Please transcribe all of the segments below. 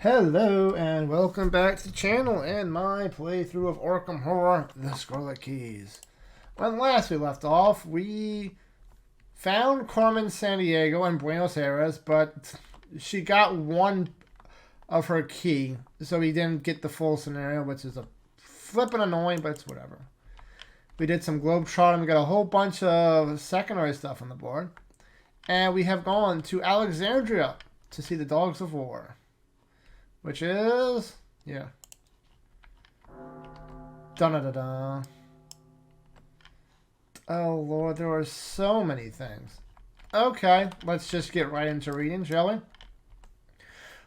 Hello and welcome back to the channel and my playthrough of Arkham Horror, The Scarlet Keys. When last we left off, we found Carmen Sandiego in Buenos Aires, but she got one of her key, so we didn't get the full scenario, which is a flippin' annoying, but it's whatever. We did some globetrotting, we got a whole bunch of secondary stuff on the board, and we have gone to Alexandria to see the Dogs of War. Which is, yeah. Dun-da-da-da. Oh, Lord, there are so many things. Okay, let's just get right into reading, shall we?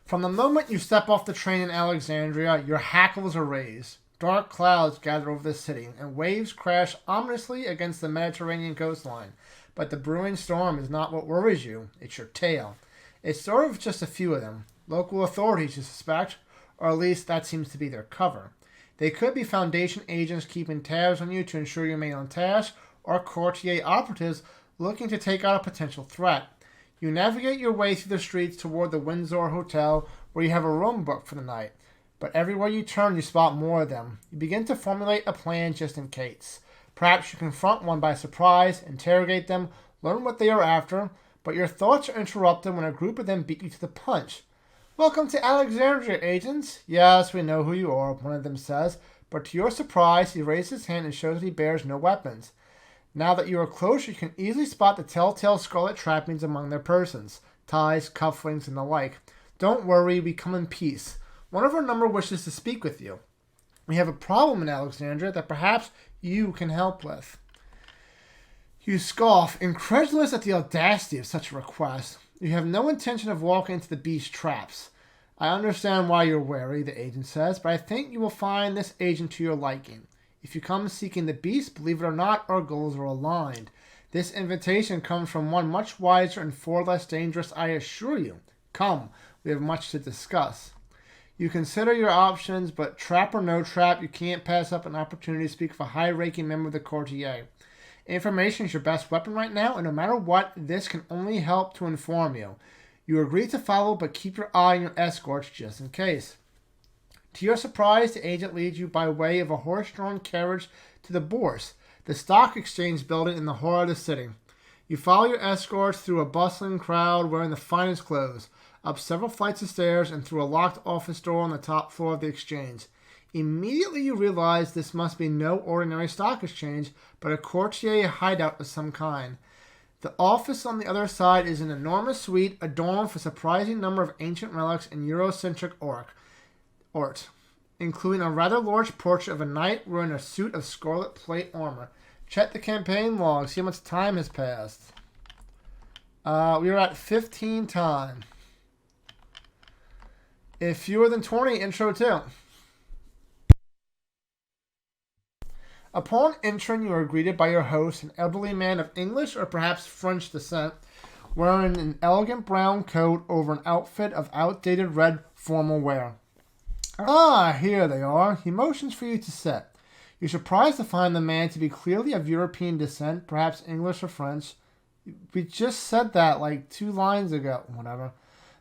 From the moment you step off the train in Alexandria, your hackles are raised. Dark clouds gather over the city, and waves crash ominously against the Mediterranean coastline. But the brewing storm is not what worries you. It's your tail. It's sort of just a few of them. Local authorities, you suspect, or at least that seems to be their cover. They could be Foundation agents keeping tabs on you to ensure you remain on task, or courtier operatives looking to take out a potential threat. You navigate your way through the streets toward the Windsor Hotel, where you have a room booked for the night. But everywhere you turn, you spot more of them. You begin to formulate a plan just in case. Perhaps you confront one by surprise, interrogate them, learn what they are after, but your thoughts are interrupted when a group of them beat you to the punch. "Welcome to Alexandria, agents." "Yes, we know who you are," one of them says, but to your surprise, he raises his hand and shows that he bears no weapons. Now that you are closer, you can easily spot the telltale scarlet trappings among their persons, ties, cufflinks, and the like. "Don't worry, we come in peace. One of our number wishes to speak with you. We have a problem in Alexandria that perhaps you can help with." You scoff, incredulous at the audacity of such a request. You have no intention of walking into the beast's traps. "I understand why you're wary," the agent says, "but I think you will find this agent to your liking. If you come seeking the beast, believe it or not, our goals are aligned. This invitation comes from one much wiser and far less dangerous, I assure you. Come, we have much to discuss." You consider your options, but trap or no trap, you can't pass up an opportunity to speak with a high-ranking member of the courtier. Information is your best weapon right now, and no matter what, this can only help to inform you. You agree to follow, but keep your eye on your escorts just in case. To your surprise, the agent leads you by way of a horse-drawn carriage to the Bourse, the stock exchange building in the heart of the city. You follow your escorts through a bustling crowd wearing the finest clothes, up several flights of stairs, and through a locked office door on the top floor of the exchange. Immediately you realize this must be no ordinary stock exchange, but a courtier hideout of some kind. The office on the other side is an enormous suite adorned with a surprising number of ancient relics in Eurocentric art, including a rather large portrait of a knight wearing a suit of scarlet plate armor. Check the campaign log, see how much time has passed. We are at 15 time. If fewer than 20, intro 2. Upon entering, you are greeted by your host, an elderly man of English or perhaps French descent, wearing an elegant brown coat over an outfit of outdated red formal wear. "Ah, here they are." He motions for you to sit. You're surprised to find the man to be clearly of European descent, perhaps English or French. We just said that like 2 lines ago. Whatever.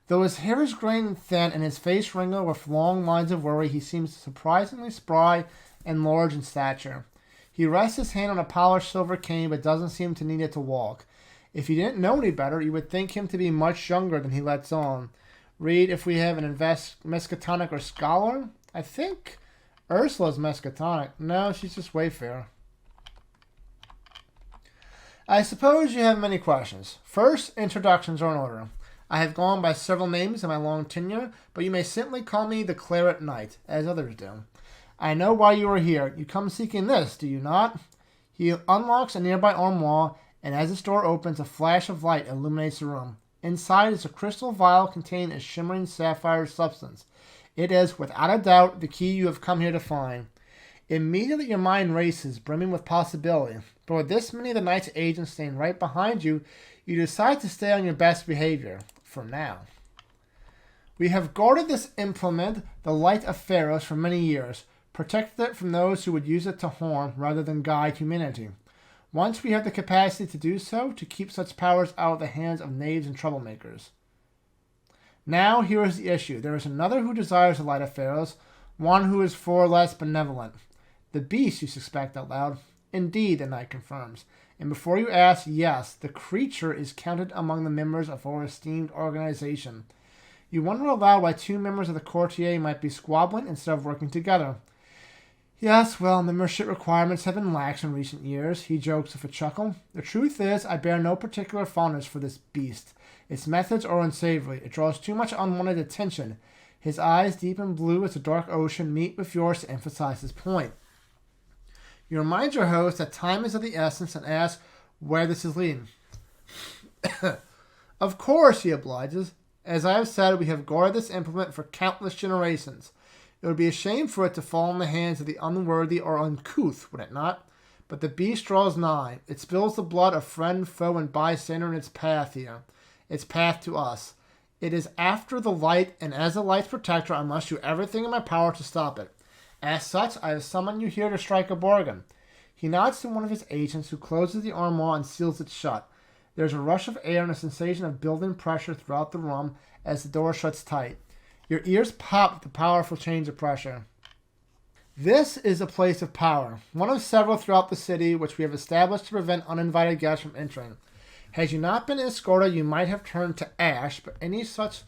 Though his hair is gray and thin and his face wrinkled with long lines of worry, he seems surprisingly spry and large in stature. He rests his hand on a polished silver cane but doesn't seem to need it to walk. If you didn't know any better, you would think him to be much younger than he lets on. Read if we have an Miskatonic or Scholar. I think Ursula's Miskatonic. No, she's just Wayfarer. "I suppose you have many questions. First, introductions are in order. I have gone by several names in my long tenure, but you may simply call me the Claret Knight, as others do. I know why you are here. You come seeking this, do you not?" He unlocks a nearby armoire, and as its door opens, a flash of light illuminates the room. Inside is a crystal vial containing a shimmering sapphire substance. It is, without a doubt, the key you have come here to find. Immediately your mind races, brimming with possibility. But with this many of the Knight's agents staying right behind you, you decide to stay on your best behavior, for now. "We have guarded this implement, the Light of Pharaohs, for many years, protected it from those who would use it to harm rather than guide humanity. Once we have the capacity to do so, to keep such powers out of the hands of knaves and troublemakers. Now here is the issue. There is another who desires the light of Pharaohs, one who is far less benevolent. The beast, you suspect out loud. Indeed, the knight confirms. And before you ask, yes, the creature is counted among the members of our esteemed organization. You wonder aloud why two members of the courtier might be squabbling instead of working together. Yes, well, membership requirements have been lax in recent years, he jokes with a chuckle. The truth is, I bear no particular fondness for this beast. Its methods are unsavory. It draws too much unwanted attention. His eyes, deep and blue as the dark ocean, meet with yours to emphasize his point. You remind your host that time is of the essence and ask where this is leading. Of course, he obliges. As I have said, we have guarded this implement for countless generations. It would be a shame for it to fall in the hands of the unworthy or uncouth, would it not? But the beast draws nigh. It spills the blood of friend, foe, and bystander in its path here. Its path to us. It is after the light, and as the light's protector, I must do everything in my power to stop it. As such, I have summoned you here to strike a bargain. He nods to one of his agents, who closes the armoire and seals it shut. There is a rush of air and a sensation of building pressure throughout the room as the door shuts tight. Your ears pop with the powerful change of pressure. This is a place of power, one of several throughout the city which we have established to prevent uninvited guests from entering. Had you not been escorted, you might have turned to ash, but any such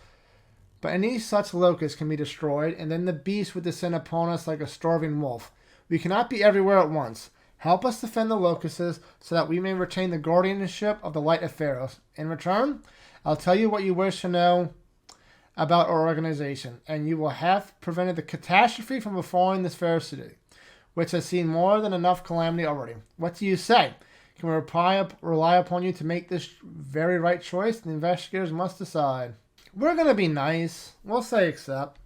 locust can be destroyed, and then the beast would descend upon us like a starving wolf. We cannot be everywhere at once. Help us defend the locusts so that we may retain the guardianship of the light of Pharaohs. In return, I'll tell you what you wish to know about our organization, and you will have prevented the catastrophe from befalling this fair city, which has seen more than enough calamity already. What do you say? Can we rely upon you to make this very right choice? The investigators must decide. We're going to be nice. We'll say accept.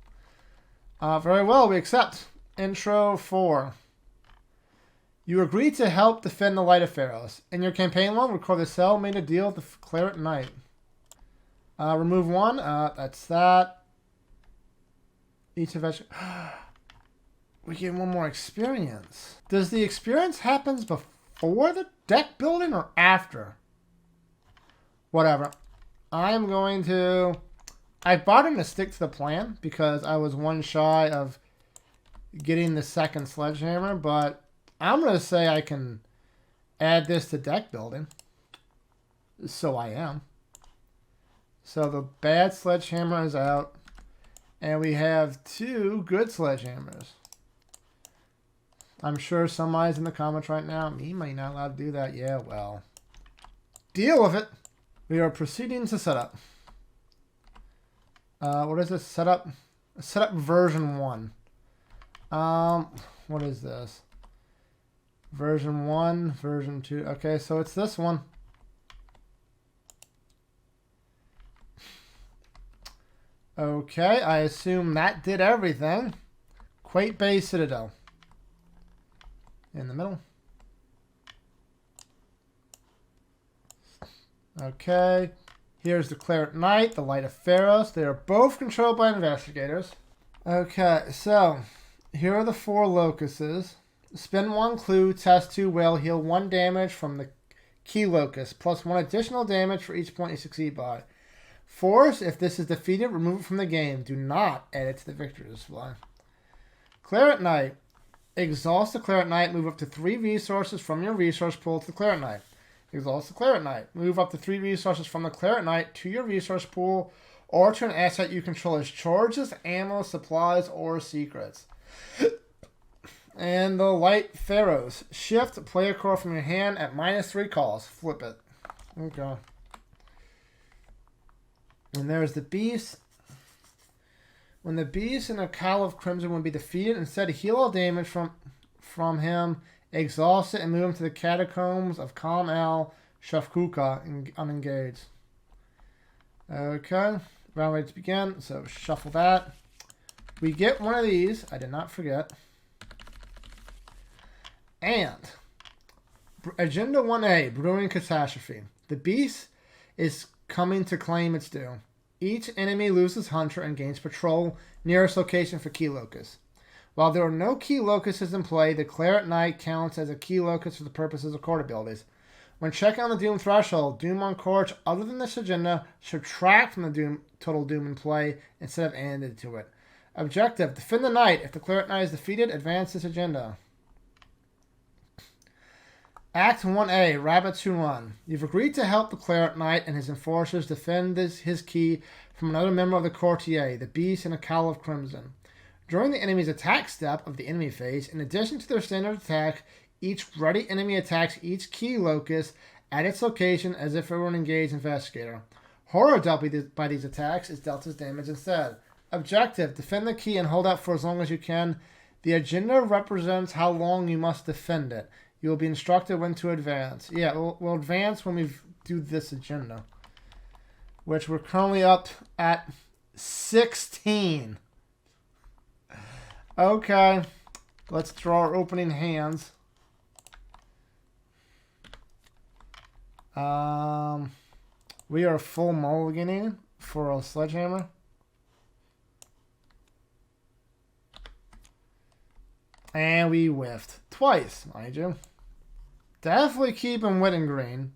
Very well, we accept. Intro 4. You agreed to help defend the light of Pharaohs. In your campaign log, record the cell made a deal with the Claret Knight. Remove 1. That's that. Each of us. We get one more experience. Does the experience happen before the deck building or after? Whatever. I bought him to stick to the plan because I was one shy of getting the second sledgehammer, but I'm going to say I can add this to deck building. So I am. So the bad sledgehammer is out, and we have 2 good sledgehammers. I'm sure somebody's in the comments right now. Me might not allowed to do that. Yeah, well. Deal with it. We are proceeding to setup. What is this? Setup version 1. What is this? Version 1, version 2. Okay, so it's this one. Okay, I assume that did everything. Quake Bay Citadel. In the middle. Okay. Here's the Claret Knight, the Light of Pharaohs. They are both controlled by investigators. Okay, so here are the 4 locusts. Spin 1 clue, test 2 will, heal 1 damage from the key locust, plus 1 additional damage for each point you succeed by. Force, if this is defeated, remove it from the game. Do not add it to the victory display. Claret Knight. Exhaust the Claret Knight. Move up to 3 resources from your resource pool to the Claret Knight. Exhaust the Claret Knight. Move up to 3 resources from the Claret Knight to your resource pool or to an asset you control as charges, ammo, supplies, or secrets. And the Light Pharaohs. Shift, play a card from your hand at -3 calls. Flip it. Okay. And there's the beast. When the beast and a Cowl of Crimson would be defeated, instead heal all damage from him, exhaust it, and move him to the catacombs of Calm El Shafkuka unengaged. Okay. Round ready to begin. So shuffle that. We get one of these. I did not forget. And Agenda 1A, Brewing Catastrophe. The beast is coming to claim its due. Each enemy loses hunter and gains patrol nearest location for key locus. While there are no key locusts in play, the Claret Knight counts as a key locus for the purposes of card abilities. When checking on the Doom threshold, Doom on cards other than this agenda, subtract from the total Doom in play instead of added to it. Objective, defend the knight. If the cleric knight is defeated, advance this agenda. Act 1A, Rabbits Who Run. You've agreed to help the cleric knight and his enforcers defend his key from another member of the courtier, the beast in a cowl of crimson. During the enemy's attack step of the enemy phase, in addition to their standard attack, each ready enemy attacks each key locus at its location as if it were an engaged investigator. Horror dealt by these attacks is dealt as damage instead. Objective, defend the key and hold out for as long as you can. The agenda represents how long you must defend it. You will be instructed when to advance. Yeah, we'll advance when we do this agenda, which we're currently up at 16. Okay, let's draw our opening hands. We are full mulliganing for a sledgehammer. And we whiffed. Twice, mind you. Definitely keeping Wit and Green.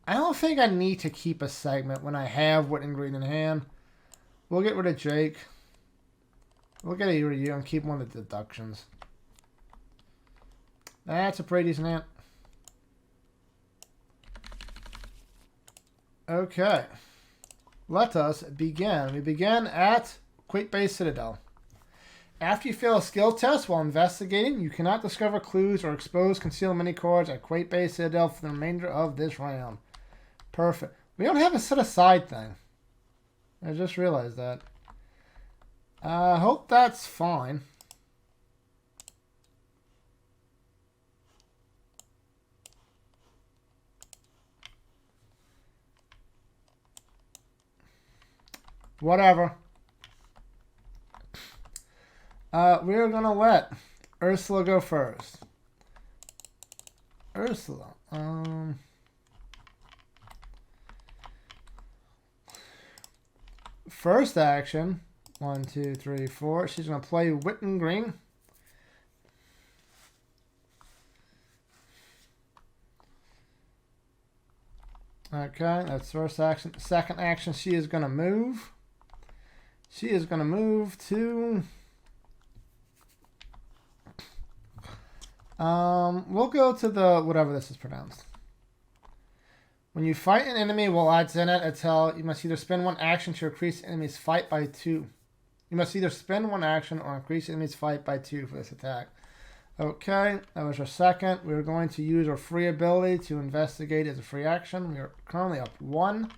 I don't think I need to keep a segment when I have Wit and Green in hand. We'll get rid of Jake. We'll get rid of you and keep one of the deductions. That's a pretty decent hand. Okay. Let us begin. We begin at Quake Base Citadel. After you fail a skill test while investigating, you cannot discover clues or expose concealed mini cards at Quake Base Citadel for the remainder of this round. Perfect. We don't have a set aside thing. I just realized that. I hope that's fine. Whatever. We're going to let Ursula go first. Ursula. First action. 1, 2, 3, 4. She's going to play Wit and Green. Okay, that's first action. Second action, she is going to move. She is going to move to... we'll go to the, whatever this is pronounced. When you fight an enemy while at Zenith until you must either spend one action to increase the enemy's fight by 2. You must either spend one action or increase the enemy's fight by 2 for this attack. Okay, that was our second. We're going to use our free ability to investigate as a free action. We are currently up 1.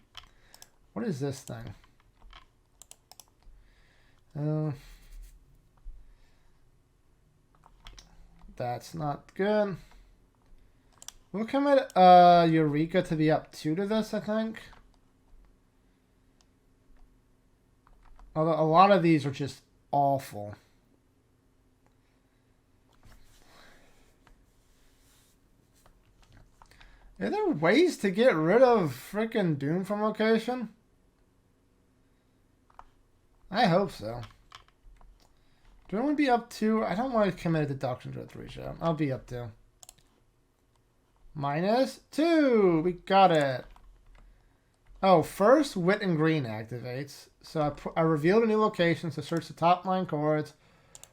What is this thing? That's not good. We'll commit Eureka to be up 2 to this, I think. Although a lot of these are just awful. Are there ways to get rid of frickin' Doom from location? I hope so. Do I want to be up 2? I don't want to commit a deduction to a 3 shot. I'll be up 2. -2. We got it. Oh, first Wit and Green activates. So I revealed a new location to search the top 9 cards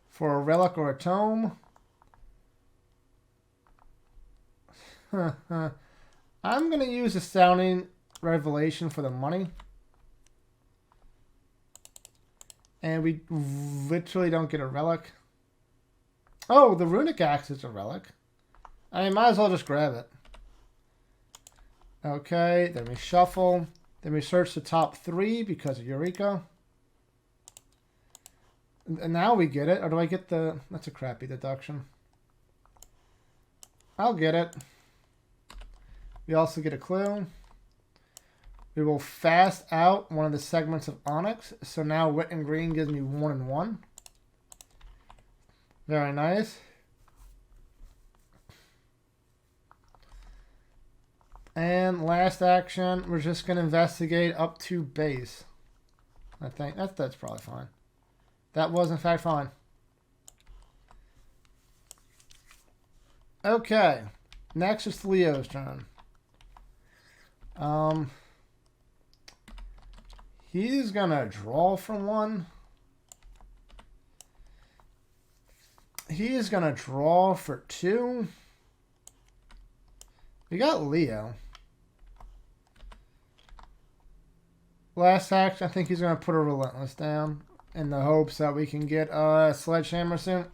for a relic or a tome. I'm going to use Astounding Revelation for the money. And we literally don't get a relic. Oh, the Runic Axe is a relic. I mean, might as well just grab it. Okay, then we shuffle. Then we search the top 3 because of Eureka. And now we get it. Or do I get the... That's a crappy deduction. I'll get it. We also get a clue. We will fast out one of the segments of Onyx. So now Wit and Green gives me 1 and 1. Very nice. And last action, we're just going to investigate up to base. I think that's probably fine. That was in fact fine. Okay. Next is Leo's turn. He's gonna draw from one. He is gonna draw for two. We got Leo. Last action, I think he's gonna put a Relentless down in the hopes that we can get a Sledgehammer soon.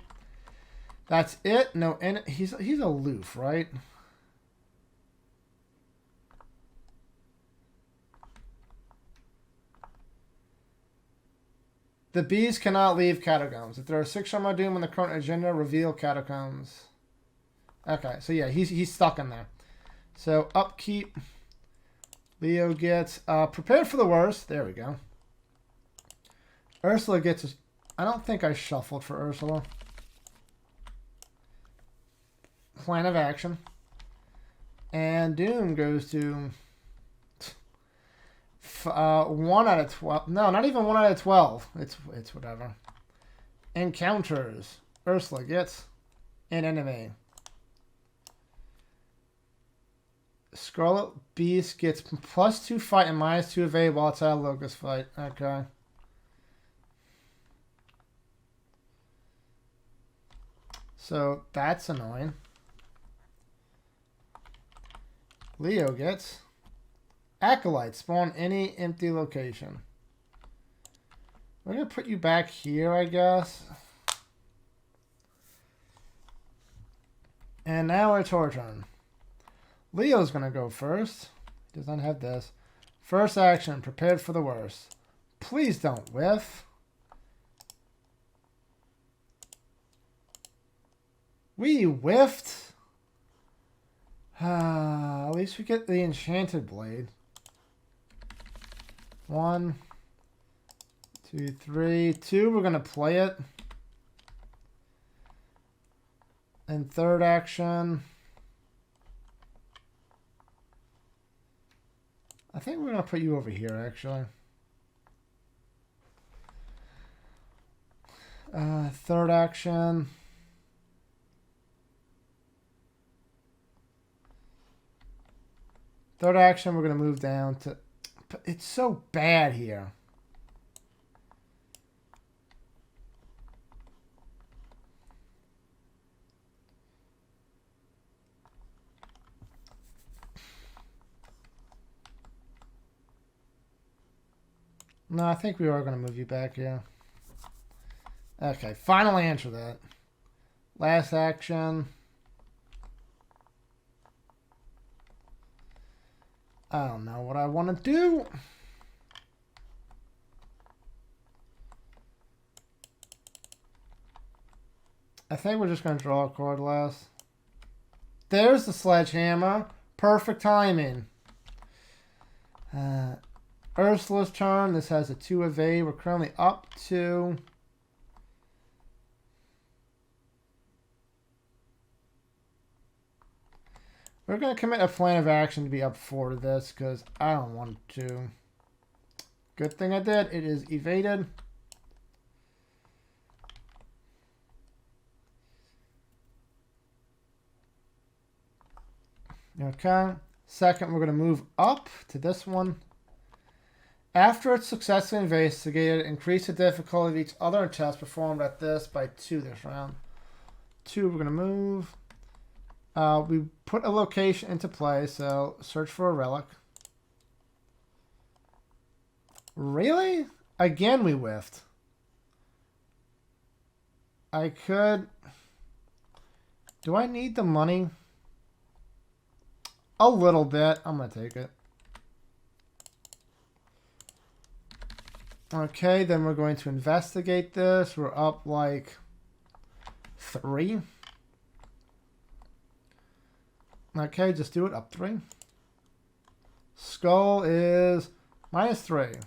That's it. No, and he's aloof, right? The bees cannot leave catacombs. If there are 6 Shaman Doom on the current agenda, reveal catacombs. Okay, so yeah, he's stuck in there. So upkeep. Leo gets prepared for the worst. There we go. Ursula gets. I don't think I shuffled for Ursula. Plan of action. And Doom goes to 1 out of 12. No, not even 1 out of 12. It's whatever. Encounters. Ursula gets an enemy. Scarlet Beast gets +2 fight and -2 evade while it's out of Locust fight. Okay. So that's annoying. Leo gets Acolyte. Spawn any empty location. We're going to put you back here, I guess. And now it's our turn. Leo's going to go first. He does not have this. First action, prepared for the worst. Please don't whiff. We whiffed. At least we get the Enchanted Blade. 1, 2, 3. 2, we're going to play it. And third action. I think we're going to put you over here, actually. Third action. Third action, we're going to move down to... But it's so bad here. No, I think we are going to move you back here. Okay, final answer that. Last action. I don't know what I want to do. I think we're just going to draw a card last. There's the Sledgehammer. Perfect timing. Ursula's turn. This has a 2 evade. We're currently up to... We're going to commit a plan of action to be up 4 to this because I don't want to. Good thing I did. It is evaded. Okay. Second, we're going to move up to this one. After it's successfully investigated, increase the difficulty of each other test performed at this by 2 this round. 2, we're going to move. We put a location into play, so search for a relic. Really? Again, we whiffed. I could... Do I need the money? A little bit. I'm going to take it. Okay, then we're going to investigate this. We're up like 3. Okay, just do it. Up 3. Skull is -3.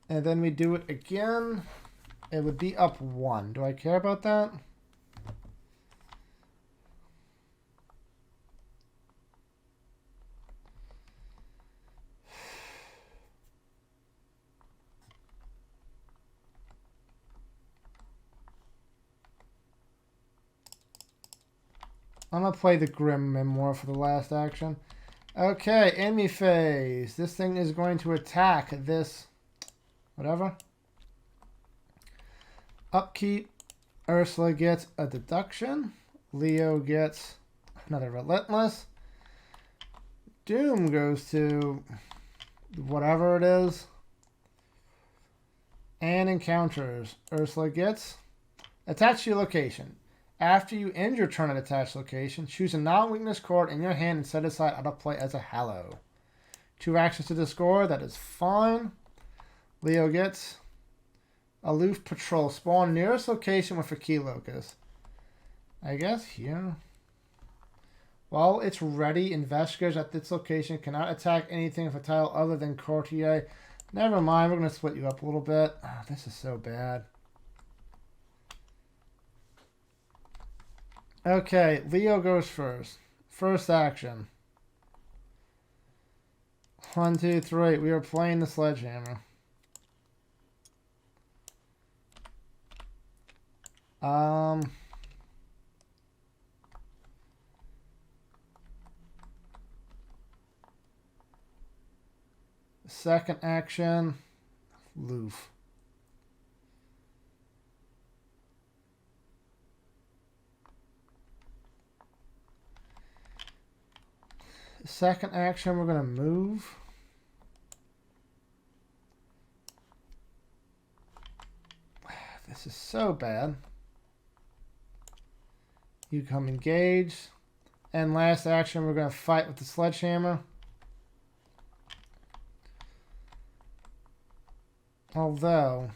And then we do it again. It would be up 1. Do I care about that? I'm going to play the Grim Memoir for the last action. Okay, enemy phase. This thing is going to attack this... whatever. Upkeep. Ursula gets a deduction. Leo gets another Relentless. Doom goes to whatever it is. And encounters. Ursula gets attached to your location. After you end your turn at attached location, choose a non-weakness card in your hand and set aside out of play as a Hallow. 2 actions to discard. That is fine. Leo gets Aloof Patrol. Spawn nearest location with a key locus. I guess here. While it's ready, investigators at this location cannot attack anything with a tile other than Courtier. Never mind, we're going to split you up a little bit. Oh, this is so bad. Okay, Leo goes first. First action. 1, 2, 3. We are playing the Sledgehammer. Second action, Loof. Second action, we're going to move. This is so bad. You come engage. And last action, we're going to fight with the Sledgehammer. Although,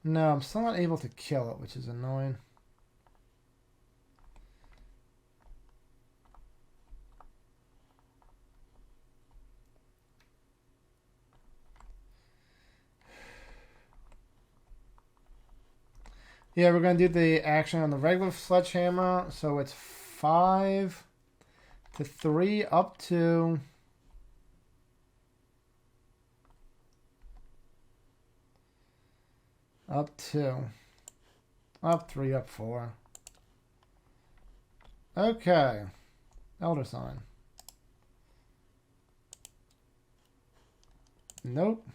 no, I'm still not able to kill it, which is annoying. Yeah, we're going to do the action on the regular Sledgehammer. So it's 5 to 3 up to... up 2. Up 3, up 4. Okay. Elder Sign. Nope.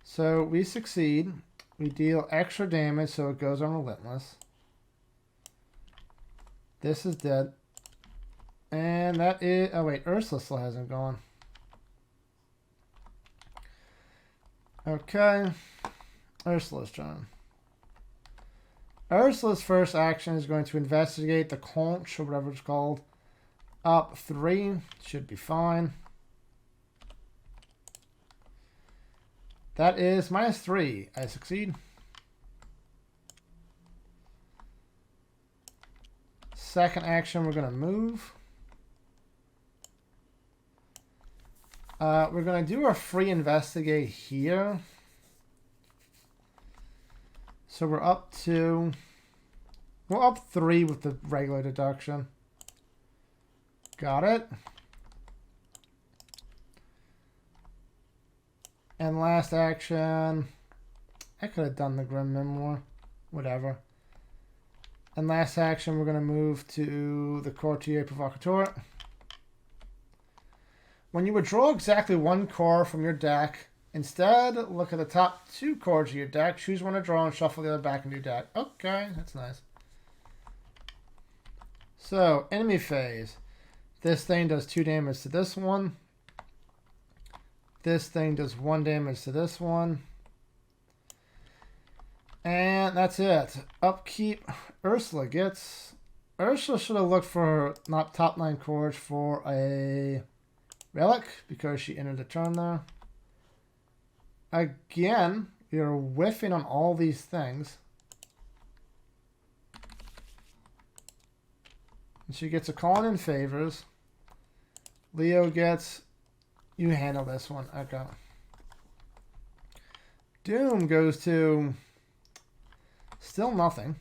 So we succeed. We deal extra damage, so it goes on Relentless. This is dead. And that is... oh, wait. Ursula still hasn't gone. Okay. Ursula's turn. Ursula's first action is going to investigate the conch, or whatever it's called. Up 3. Should be fine. That is -3. I succeed. Second action, we're going to move. We're going to do a free investigate here. So we're up to... we're up 3 with the regular deduction. Got it. And last action... I could have done the Grim Memoir. Whatever. And last action, we're going to move to the Courtier Provocateur. When you withdraw exactly 1 card from your deck, instead, look at the top 2 cards of your deck, choose one to draw, and shuffle the other back into your deck. Okay, that's nice. So, enemy phase. This thing does 2 damage to this one. This thing does 1 damage to this one. And that's it. Upkeep. Ursula gets... Ursula should have looked for not top 9 cards for a relic, because she entered the turn there. Again, you're whiffing on all these things. And she gets a call in favors. Leo gets... you handle this one. Okay. Doom goes to... still nothing.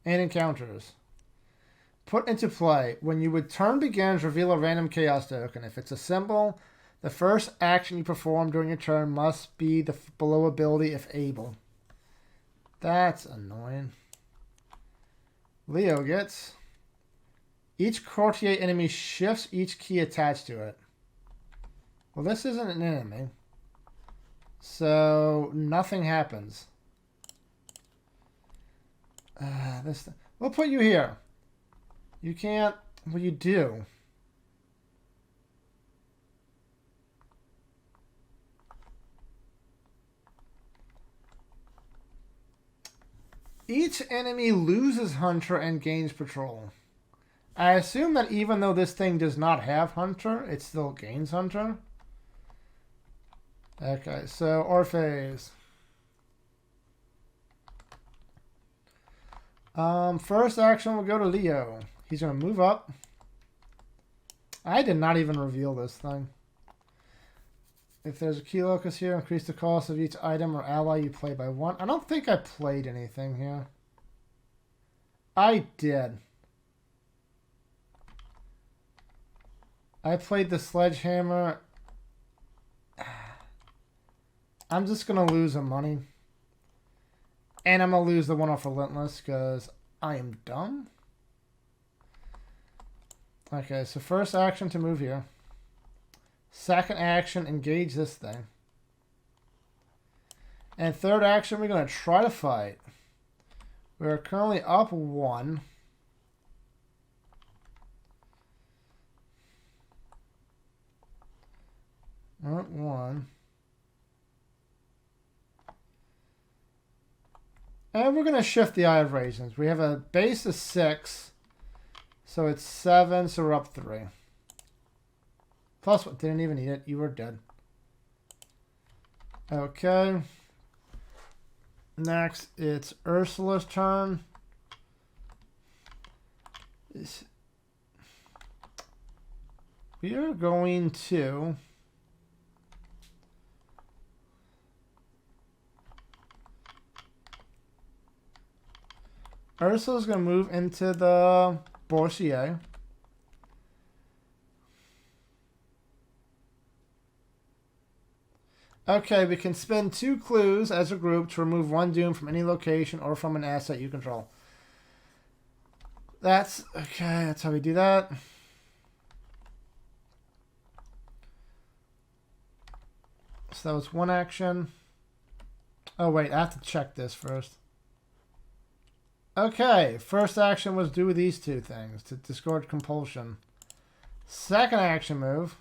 And encounters. Put into play. When your turn begins, reveal a random chaos token. If it's a symbol, the first action you perform during your turn must be the below ability if able. That's annoying. Leo gets... Each courtier enemy shifts each key attached to it. Well, this isn't an enemy. So, nothing happens. We'll put you here. You can't... Well, you do. Each enemy loses Hunter and gains Patrol. I assume that even though this thing does not have Hunter, it still gains Hunter. Okay, so Orpheus. First action will go to Leo. He's going to move up. I did not even reveal this thing. If there's a key locus here, increase the cost of each item or ally you play by 1. I don't think I played anything here. I did. I played the Sledgehammer. I'm just going to lose the money. And I'm going to lose the one off Relentless because I am dumb. Okay, so first action to move here. Second action, engage this thing. And third action, we're going to try to fight. We're currently up 1. We're at 1. And we're going to shift the Eye of Raisins. We have a base of 6. So it's 7, so we're up 3. Plus, didn't even need it. You were dead. Okay. Next, it's Ursula's turn. We are going to... Ursula's going to move into the Boursier. Okay, we can spend 2 clues as a group to remove 1 doom from any location or from an asset you control. That's okay, that's how we do that. So that was 1 action. Oh wait, I have to check this first. Okay, first action was do these 2 things to discard compulsion. Second action move.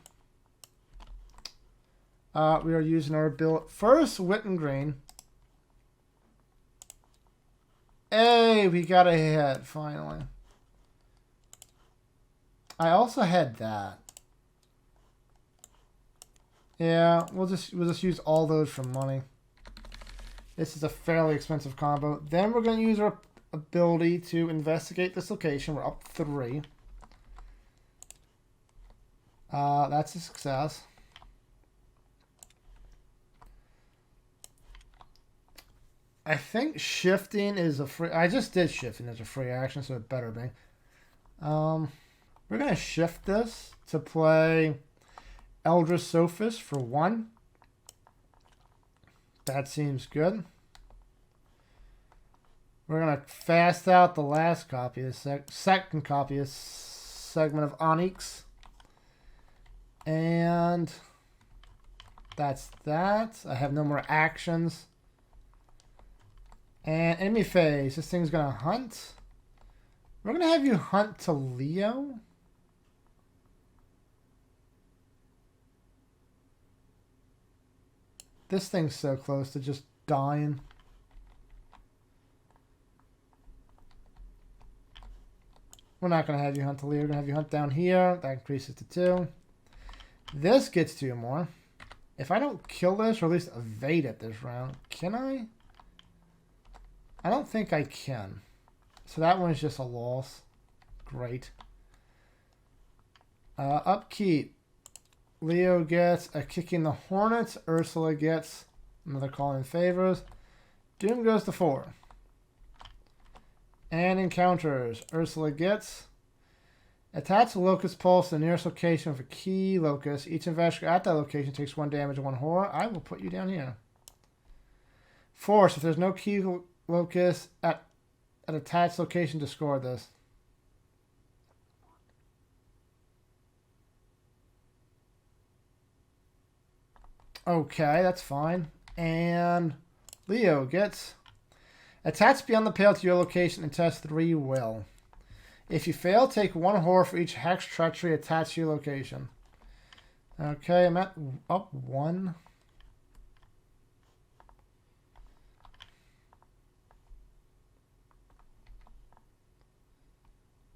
We are using our ability. First, Witten Green. Hey, we got a hit, finally. I also had that. Yeah, we'll just use all those for money. This is a fairly expensive combo. Then we're going to use our ability to investigate this location. We're up 3. That's a success. I think shifting is a free... I just did shifting as a free action, so it better be. We're going to shift this to play Eldritch Sophist for 1. That seems good. We're going to fast out the last copy, the second copy, a segment of Onyx. And that's that. I have no more actions. And enemy phase. This thing's going to hunt. We're going to have you hunt to Leo. This thing's so close to just dying. We're not going to have you hunt to Leo. We're going to have you hunt down here. That increases to 2. This gets 2 more. If I don't kill this, or at least evade it this round, can I? I don't think I can. So that one is just a loss. Great. Upkeep. Leo gets a Kicking the Hornets. Ursula gets another Call in Favors. Doom goes to 4. And encounters. Ursula gets... Attach the Locust Pulse to the nearest location with a key locus. Each investigator at that location takes 1 damage and 1 horror. I will put you down here. Force. If there's no key locus at an attached location to score this. Okay, that's fine. And Leo gets attached beyond the pale to your location and test 3 will. If you fail, take 1 horror for each hex treachery attached to your location. Okay, I'm at up 1.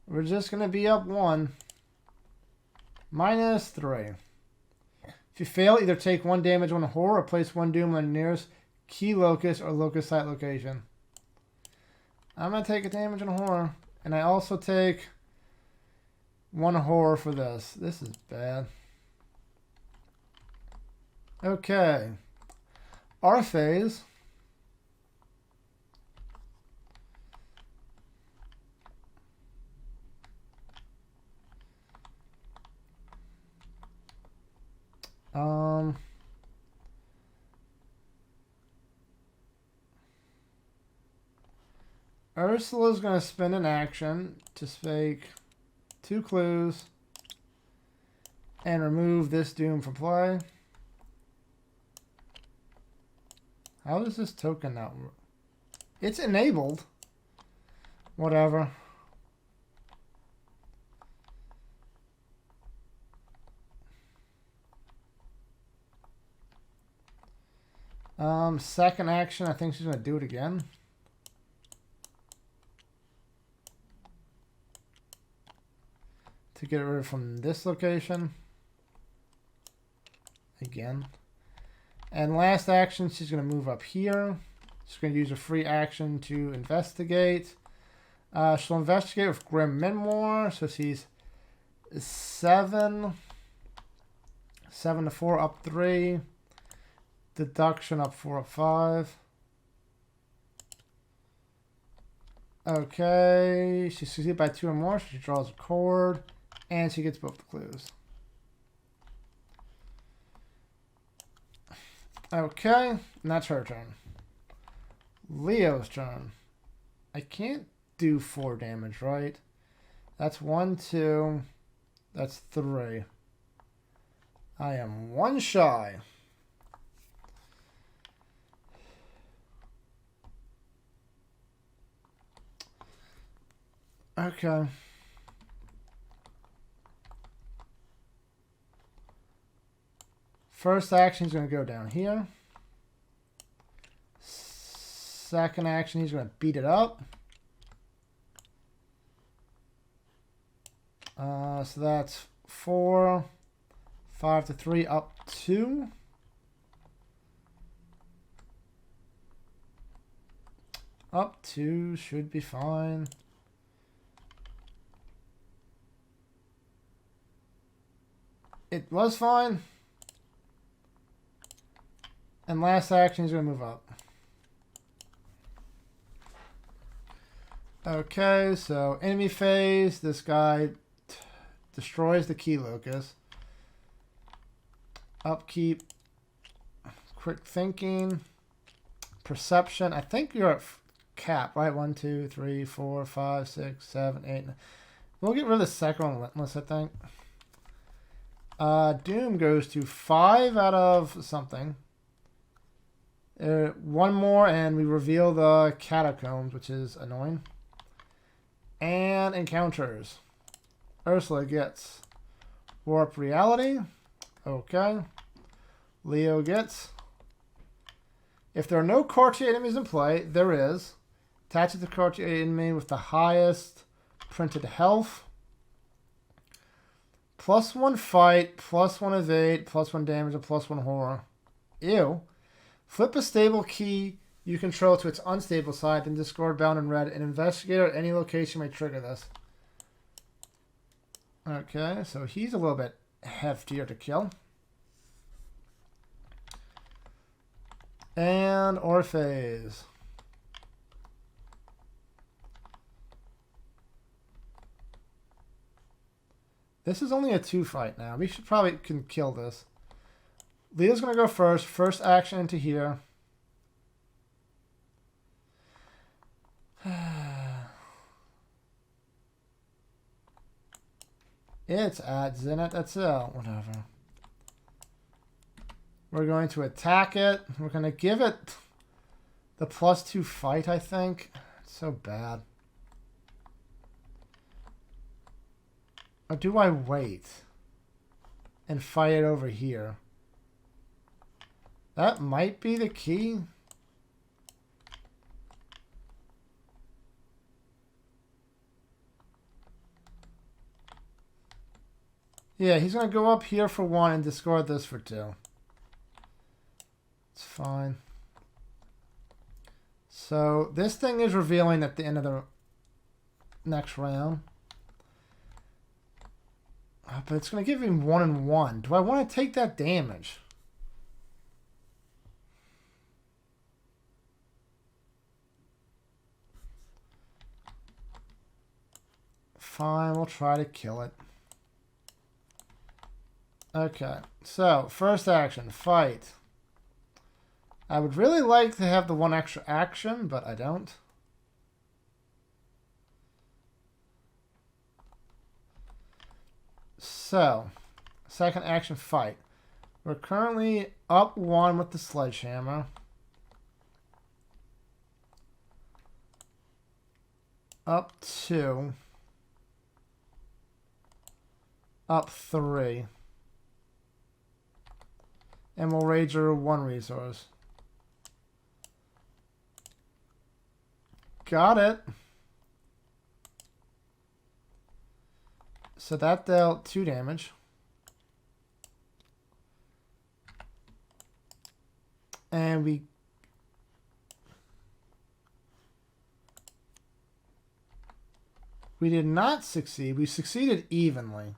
We're just going to be up 1. -3. If you fail, either take 1 damage on a horror or place 1 doom on the nearest key locus or locus site location. I'm going to take a damage on a horror. And I also take 1 horror for this. This is bad. Okay. Our phase. Ursula's going to spend an action to fake 2 clues and remove this doom from play. How does this token not work? It's enabled. Whatever. Second action, I think she's going to do it again. To get rid from this location. Again. And last action, she's going to move up here. She's going to use a free action to investigate. She'll investigate with Grim Memoir. So she's 7 to 4, up 3. Deduction, up 4, up 5. Okay. She succeeded by 2 or more, so she draws a cord. And she gets both the clues. Okay, and that's her turn. Leo's turn. I can't do 4 damage, right? That's 1, 2. That's 3. I am 1 shy. Okay. First action, he's going to go down here. Second action, he's going to beat it up. So that's 4, 5 to 3, up 2. Up 2 should be fine. It was fine. And last action, he's going to move up. Okay, so enemy phase. This guy destroys the key locus. Upkeep. Quick thinking. Perception. I think you're at cap, right? 1, 2, 3, 4, 5, 6, 7, 8. We'll get rid of the second one, Relentless, I think. Doom goes to 5 out of something. 1 more, and we reveal the catacombs, which is annoying. And encounters. Ursula gets Warp Reality. Okay. Leo gets. If there are no courtier enemies in play, there is. Attach to the courtier enemy with the highest printed health. +1 fight, +1 evade, +1 damage, and +1 horror. Ew. Flip a stable key you control to its unstable side, then discard bound in red. An investigator at any location may trigger this. Okay, so he's a little bit heftier to kill. And Orpheus. This is only a 2 fight now. We should probably can kill this. Leo's going to go first. First action into here. It's at Zenith. That's it. Whatever. We're going to attack it. We're going to give it the +2 fight, I think. It's so bad. Or do I wait and fight it over here? That might be the key. Yeah, he's going to go up here for 1 and discard this for 2. It's fine. So this thing is revealing at the end of the next round. But it's going to give him 1 and 1. Do I want to take that damage? Fine, we'll try to kill it. Okay, so first action, fight. I would really like to have the 1 extra action, but I don't. So, second action, fight. We're currently up 1 with the sledgehammer. Up 2. Up 3. And we'll wager 1 resource. Got it. So that dealt 2 damage. And we did not succeed. We succeeded evenly.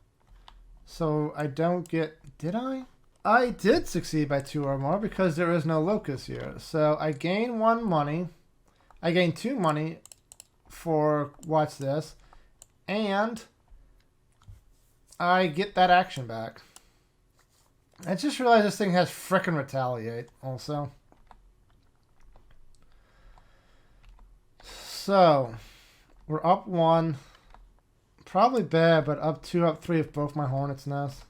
So I don't get... Did I? I did succeed by 2 or more because there is no locus here. So I gain 1 money. I gain 2 money for... Watch this. And I get that action back. I just realized this thing has frickin' retaliate also. So we're up 1. Probably bad, but up 2, up 3 if both my hornets nest.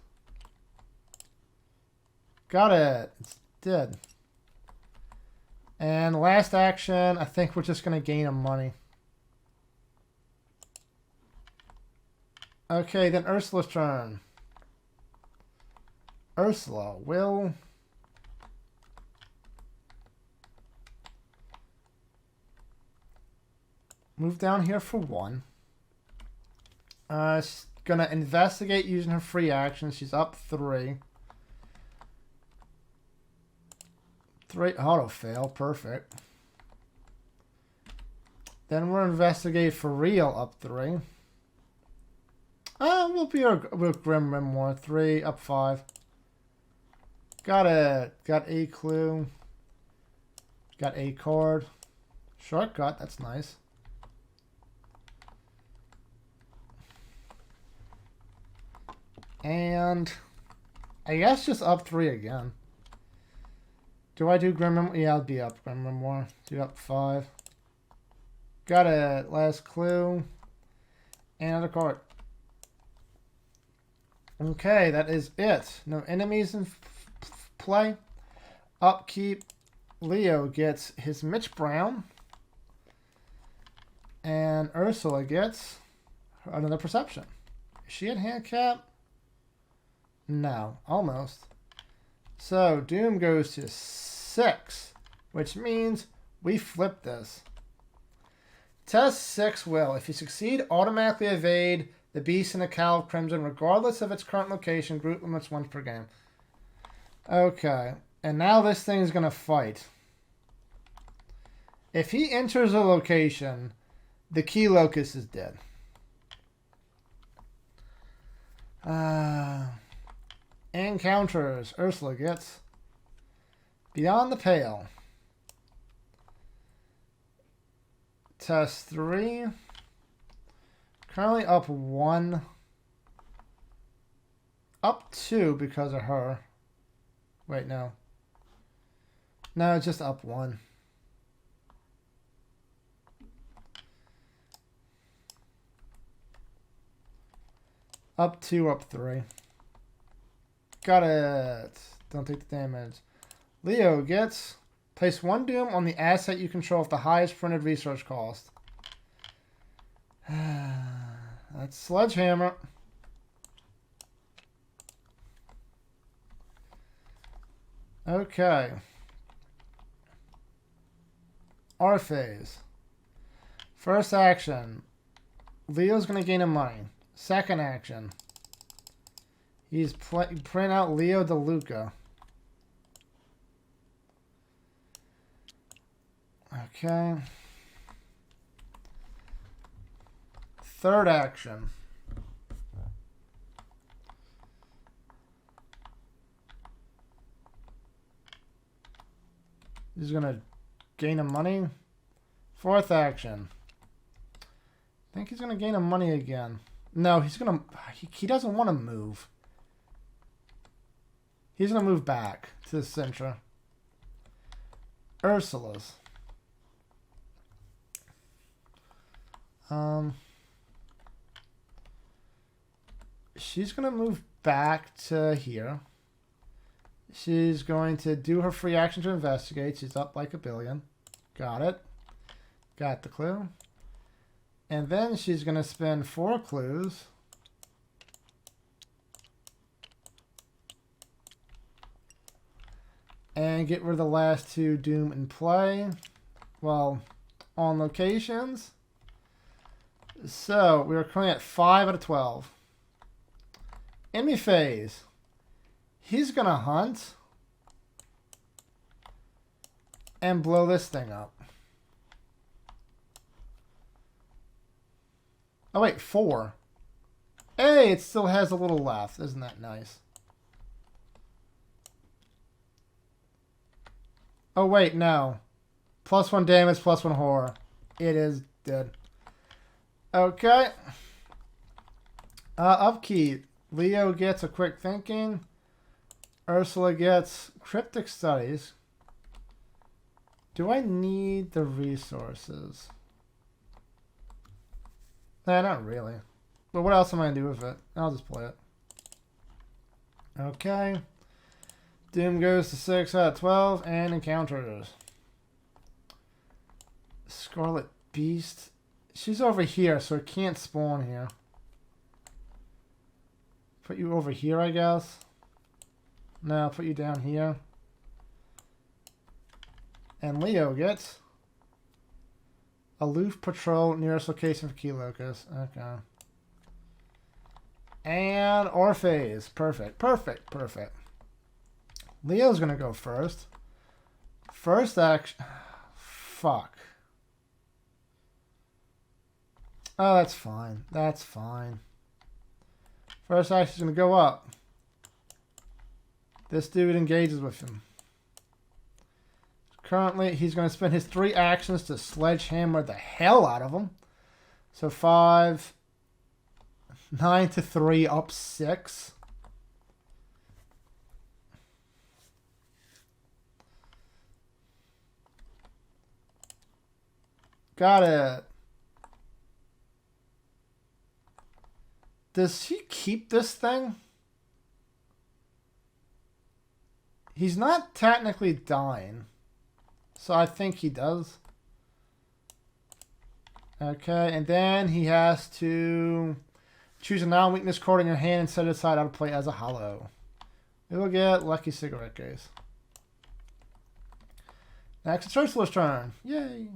Got it. It's dead. And last action, I think we're just going to gain a money. Okay, then Ursula's turn. Ursula will... move down here for 1. She's going to investigate using her free action. She's up 3. 3 auto fail. Perfect. Then we'll investigate for real up 3. We'll be with Grim Memoir. 3 up 5. Got it. Got a clue. Got a card. Shortcut. That's nice. And I guess just up 3 again. Do I do Grim Memoir? Yeah, I'll be up Grim Memoir. Do up 5. Got it. Last clue. Another card. Okay, that is it. No enemies in play. Upkeep. Leo gets his Mitch Brown. And Ursula gets another perception. Is she at handicap? No, almost. So Doom goes to 6, which means we flip this. Test 6 will, if you succeed, automatically evade the Beast in the Cowl of Crimson, regardless of its current location. Group limits once per game. Okay, and now this thing is going to fight. If he enters a location, the key locus is dead. Encounters. Ursula gets Beyond the Pale. Test 3. Currently up 1. Up 2 because of her. Wait, no. No, just up 1. Up 2, up 3. Got it. Don't take the damage. Leo gets... Place 1 Doom on the asset you control with the highest printed resource cost. That's Sledgehammer. Okay. R phase. First action. Leo's going to gain a money. Second action. He's print out Leo DeLuca. Okay. Third action. He's going to gain a money. Fourth action. I think he's going to gain a money again. No, he's going to... He doesn't want to move. He's going to move back to the center. Ursula's. She's going to move back to here. She's going to do her free action to investigate. She's up like a billion. Got it. Got the clue. And then she's going to spend 4 clues. And get rid of the last 2 Doom in play. Well, on locations. So, we're currently at 5 out of 12. Enemy phase. He's going to hunt. And blow this thing up. Oh, wait, 4. Hey, it still has a little left. Isn't that nice? Oh, wait, no. +1 damage, +1 horror. It is dead. Okay. Upkeep. Leo gets a quick thinking. Ursula gets cryptic studies. Do I need the resources? Nah, not really. But what else am I going to do with it? I'll just play it. Okay. Doom goes to 6 out of 12 and encounters. Scarlet Beast. She's over here, so it can't spawn here. Put you over here, I guess. No, I'll put you down here. And Leo gets Aloof Patrol, nearest location for key locus. Okay. And Orphase. Perfect, perfect, perfect. Leo's going to go first. First action. Fuck. Oh, that's fine. That's fine. First action's going to go up. This dude engages with him. Currently, he's going to spend his 3 actions to sledgehammer the hell out of him. So 5, 9 to 3, up 6. Got it. Does he keep this thing? He's not technically dying. So I think he does. Okay, and then he has to choose a non-weakness card in your hand and set it aside out of play as a hollow. We will get Lucky Cigarette Case. Next, it's Ursula's turn. Yay!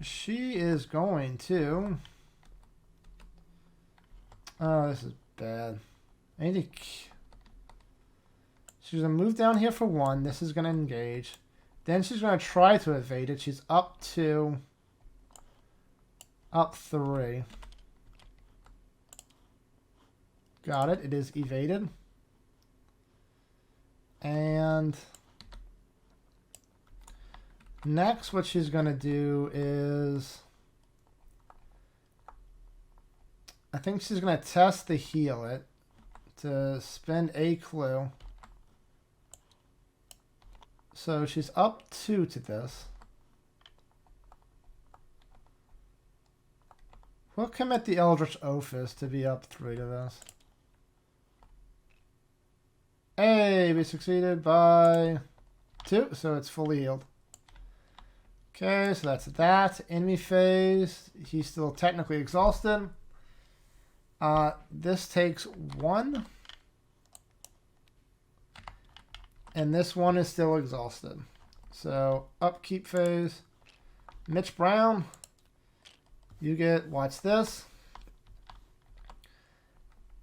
She is going to... Oh, this is bad. I need to... She's going to move down here for 1. This is going to engage. Then she's going to try to evade it. She's up 2. Up 3. Got it. It is evaded. And... Next, what she's going to do is... I think she's going to test the heal it to spend a clue. So she's up 2 to this. We'll commit the Eldritch Ophis to be up 3 to this. Hey, we succeeded by 2, so it's fully healed. Okay, so that's that. Enemy phase, he's still technically exhausted. This takes 1. And this one is still exhausted. So, upkeep phase. Mitch Brown, you get, watch this.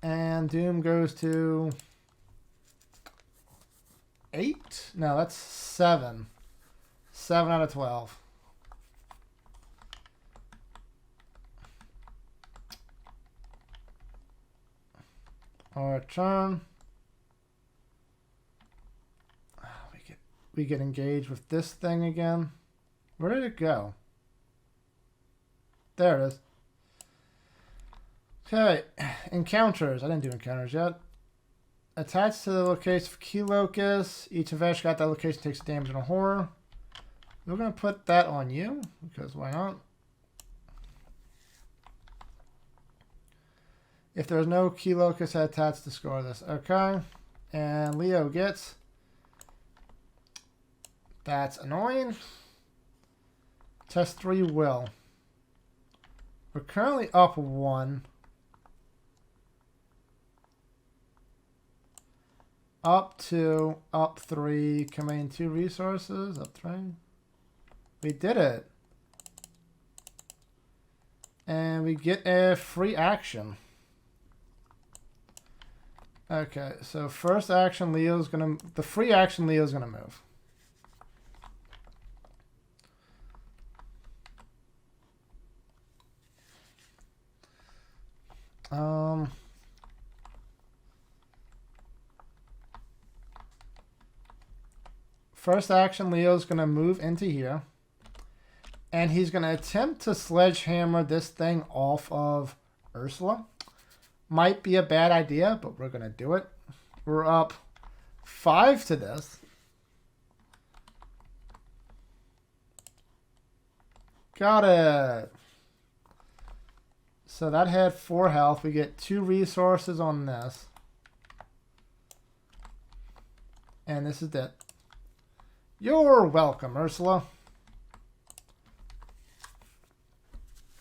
And Doom goes to 8? No, that's 7. 7 out of 12. Our turn. We get engaged with this thing again. Where did it go? There it is. Okay, encounters. I didn't do encounters yet. Attached to the location of key locus. Each event got that location takes damage in a horror. We're going to put that on you, because why not? If there's no key locus attached to score this. Okay. And Leo gets... That's annoying. Test 3 will. We're currently up 1. Up 2. Up 3. Command 2 resources. Up 3. We did it. And we get a free action. Okay, so first action Leo's gonna... The free action Leo's gonna move. First action, Leo's going to move into here. And he's going to attempt to sledgehammer this thing off of Ursula. Might be a bad idea, but we're going to do it. We're up 5 to this. Got it. So that had 4 health. We get 2 resources on this. And this is it. You're welcome, Ursula.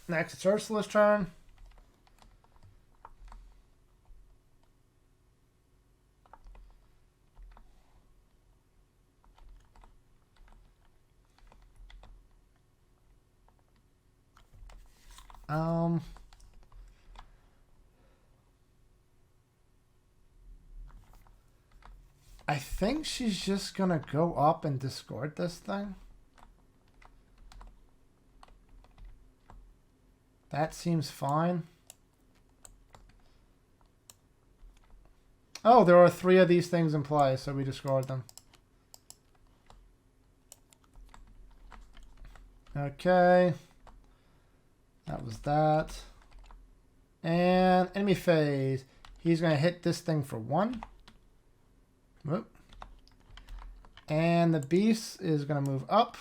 Next, it's Ursula's turn. I think she's just gonna go up and discard this thing. That seems fine. Oh, there are 3 of these things in play, so we discard them. Okay. That was that. And enemy phase. He's going to hit this thing for 1. Whoop. And the beast is going to move up.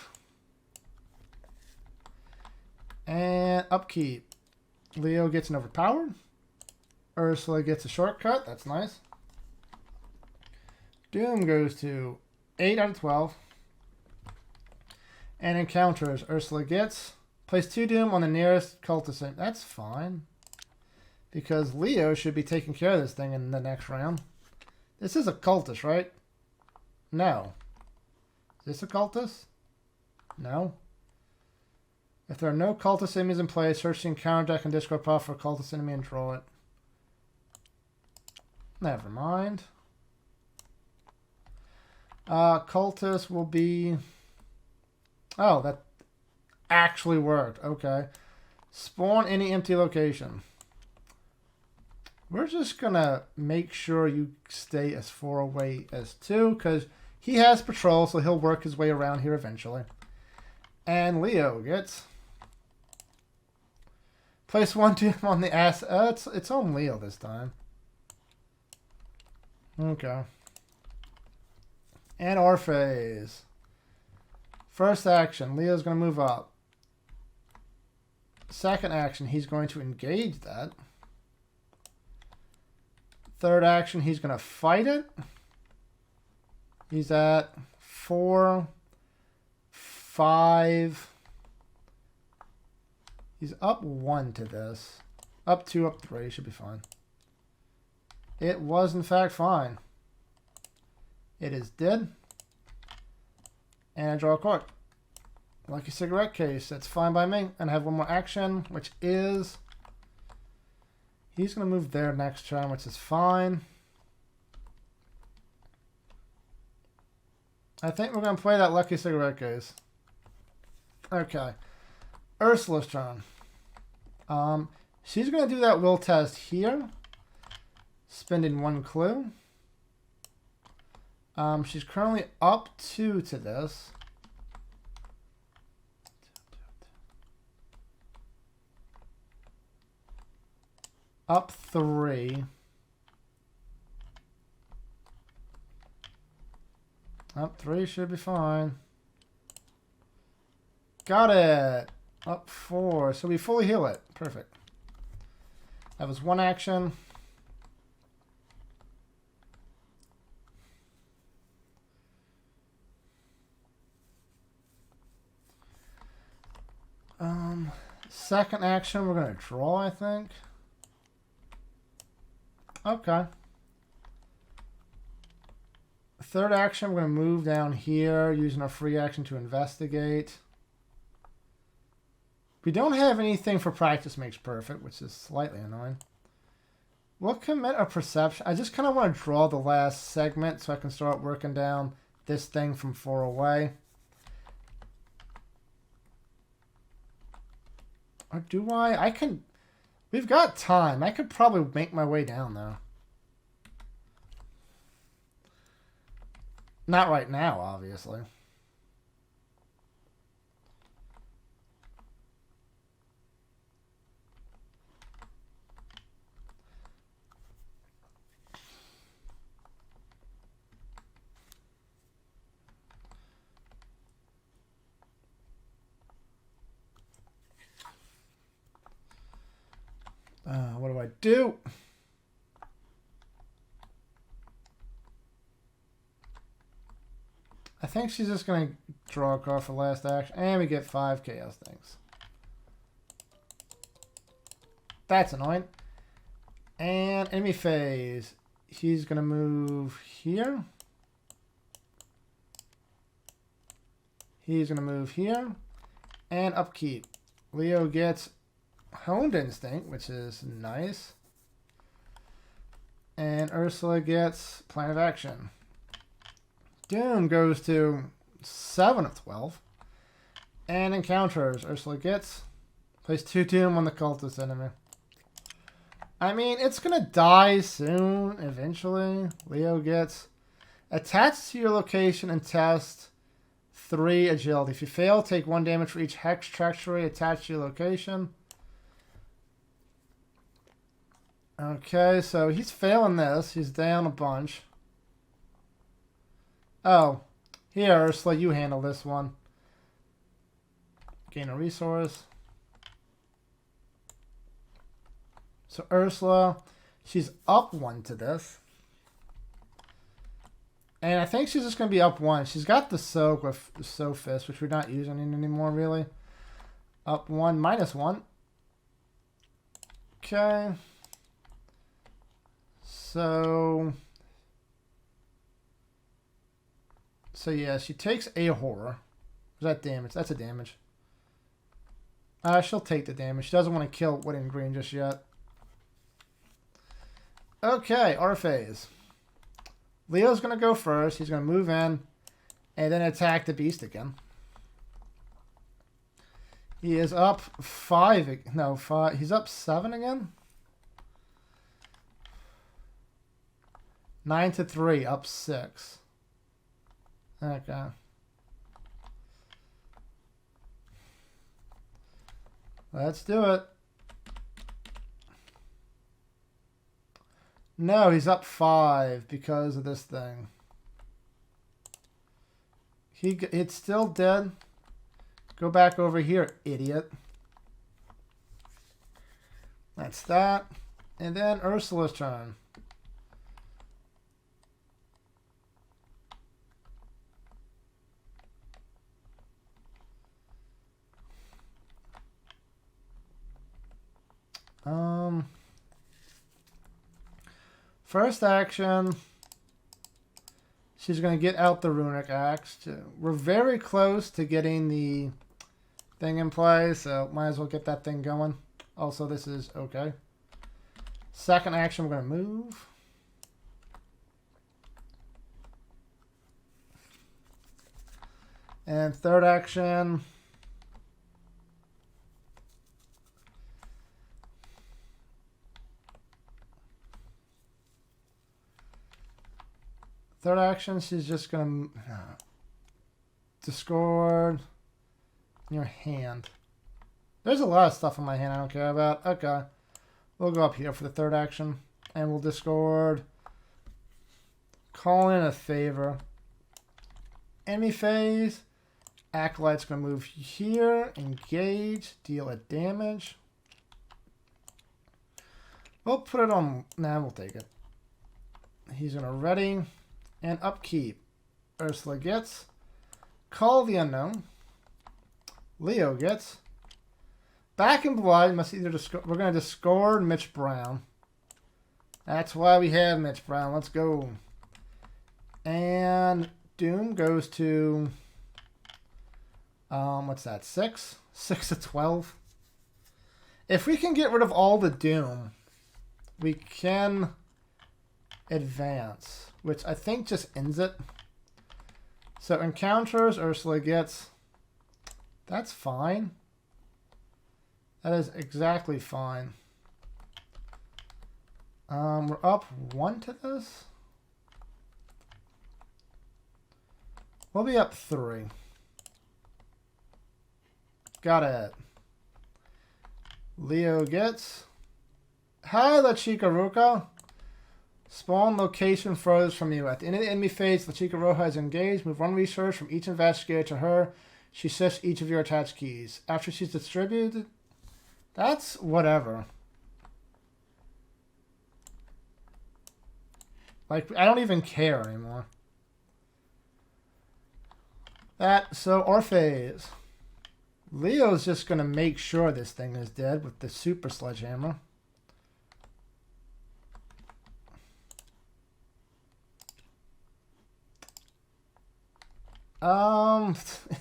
And upkeep. Leo gets an overpowered. Ursula gets a shortcut. That's nice. Doom goes to 8 out of 12. And encounters. Ursula gets... Place 2 Doom on the nearest cultist. That's fine. Because Leo should be taking care of this thing in the next round. This is a cultist, right? No. Is this a cultist? No. If there are no cultist enemies in play, search the encounter deck and discard pile for a cultist enemy and draw it. Never mind. Cultist will be... Oh, that actually worked. Okay. Spawn any empty location. We're just going to make sure you stay as far away as 2, because he has patrol, so he'll work his way around here eventually. And Leo gets... Place 1-2 on the ass. It's on Leo this time. Okay. And our phase. First action, Leo's going to move up. Second action, he's going to engage that. Third action, he's going to fight it. He's at 4, 5. He's up 1 to this. Up 2, up 3. Should be fine. It was, in fact, fine. It is dead. And I draw a card. Lucky cigarette case. That's fine by me. And I have one more action, which is... He's going to move there next turn, which is fine. I think we're going to play that lucky cigarette case. Okay. Ursula's turn. She's going to do that will test here. Spending 1 clue. She's currently up 2 to this. Up 3. Up 3 should be fine. Got it. Up 4. So we fully heal it. Perfect. That was one action. Second action, we're going to draw, I think. Okay. Third action, we're going to move down here using our free action to investigate. We don't have anything for practice makes perfect, which is slightly annoying. We'll commit a perception. I just kind of want to draw the last segment so I can start working down this thing from 4 away. Or do I? I can... We've got time. I could probably make my way down, though. Not right now, obviously. What do I do? I think she's just going to draw a card for last action. And we get 5 chaos things. That's annoying. And enemy phase. He's going to move here. He's going to move here. And upkeep. Leo gets Honed Instinct, which is nice. And Ursula gets Plan of Action. Doom goes to 7 of 12. And encounters. Ursula gets... Place 2 Doom on the cultist enemy. I mean, it's going to die soon, eventually. Leo gets... Attached to your location and test 3 agility. If you fail, take 1 damage for each hex treachery attached to your location. Okay, so he's failing this. He's down a bunch. Oh. Here, Ursula, you handle this one. Gain a resource. So Ursula, she's up 1 to this. And I think she's just going to be up 1. She's got the soak with the Soak Fist, which we're not using anymore, really. Up 1, -1. Okay. So yeah, she takes a horror. Is that damage? That's a damage. She'll take the damage. She doesn't want to kill Wood and Green just yet. Okay, our phase. Leo's going to go first. He's going to move in and then attack the beast again. He is up 5. No, 5. He's up 7 again. 9 to 3, up 6. Okay. Let's do it. No, he's up 5 because of this thing. It's still dead. Go back over here, idiot. That's that. And then Ursula's turn. First action, she's going to get out the Runic Axe. We're very close to getting the thing in play, so might as well get that thing going. Also, this is okay. Second action, we're going to move. And third action, she's just going to discard your hand. There's a lot of stuff in my hand I don't care about. Okay. We'll go up here for the third action. And we'll discard. Call in a favor. Enemy phase. Acolyte's going to move here. Engage. Deal a damage. We'll put it on. Nah, we'll take it. He's going to ready. And upkeep. Ursula gets. Call the Unknown. Leo gets. Back in Blood. Must either we're going to discard Mitch Brown. That's why we have Mitch Brown. Let's go. And Doom goes to. What's that? 6? 6 to 12. If we can get rid of all the Doom, we can advance. Which I think just ends it. So encounters, Ursula gets. That's fine. That is exactly fine. We're up 1 to this. We'll be up 3. Got it. Leo gets. Hi, La Chica Ruka. Spawn location furthest from you. At the end of the enemy phase, La Chica Roja is engaged. Move 1 research from each investigator to her. She sifts each of your attached keys. After she's distributed, that's whatever. Like, I don't even care anymore. So Orpheus. Leo's just going to make sure this thing is dead with the super sledgehammer.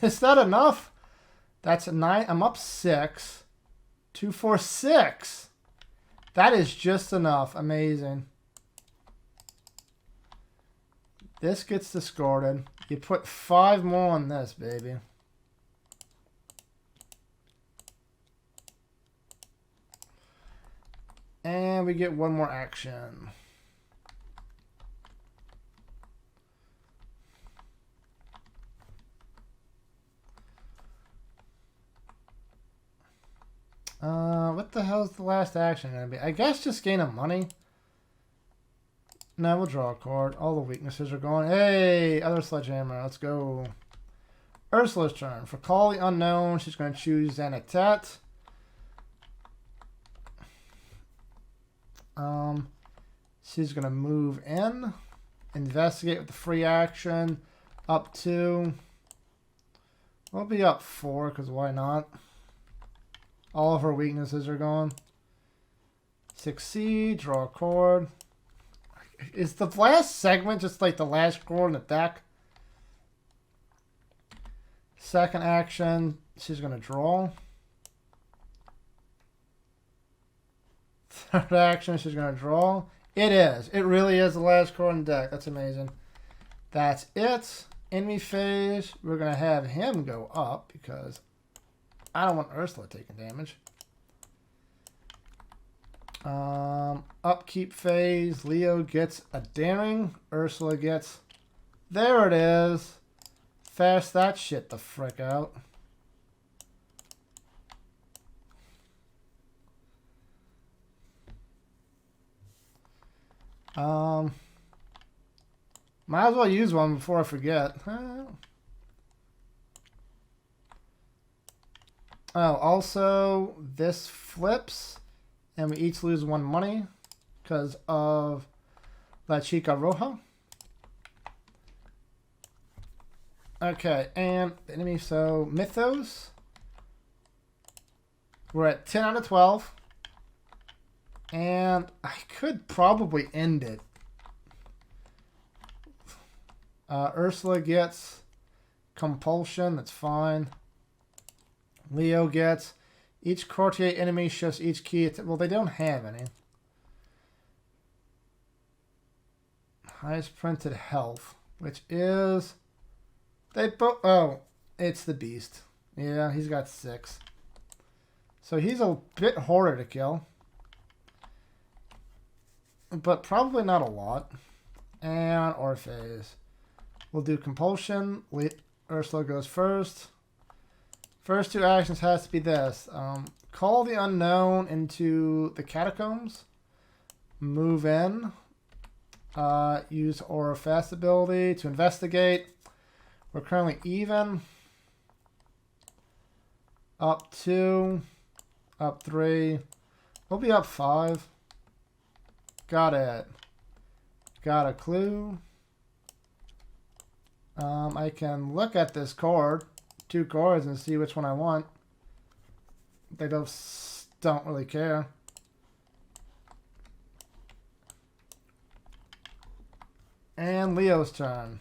Is that enough? That's a 9. I'm up 6. 2, 4, 6. That is just enough. Amazing. This gets discarded. You put 5 more on this, baby. And we get 1 more action. What the hell is the last action going to be? I guess just gain a money. No, we'll draw a card. All the weaknesses are gone. Hey, other sledgehammer. Let's go. Ursula's turn. For Call the Unknown, she's going to choose Xanatet. She's going to move in. Investigate with the free action. Up 2. We'll be up 4, because why not? All of her weaknesses are gone. Succeed. Draw a card. Is the last segment just like the last card in the deck? Second action. She's going to draw. Third action. She's going to draw. It is. It really is the last card in the deck. That's amazing. That's it. Enemy phase. We're going to have him go up because I don't want Ursula taking damage. Upkeep phase. Leo gets a daring. Ursula gets. There it is. Fast that shit the frick out. Might as well use one before I forget. Oh, also, this flips, and we each lose 1 money because of La Chica Roja. Okay, and the enemy, so Mythos. We're at 10 out of 12. And I could probably end it. Ursula gets Compulsion, that's fine. Leo gets each courtier enemy shifts each key. Well, they don't have any. Highest printed health, which is they both. Oh, it's the beast. Yeah, he's got 6. So he's a bit harder to kill, but probably not a lot. And Orpheus. We'll do Compulsion. Ursula goes first. First 2 actions has to be this. Call the unknown into the catacombs. Move in. Use Aura Fast ability to investigate. We're currently even. Up 2. Up 3. We'll be up 5. Got it. Got a clue. I can look at this card, 2 cards, and see which one I want. They both don't really care. And Leo's turn.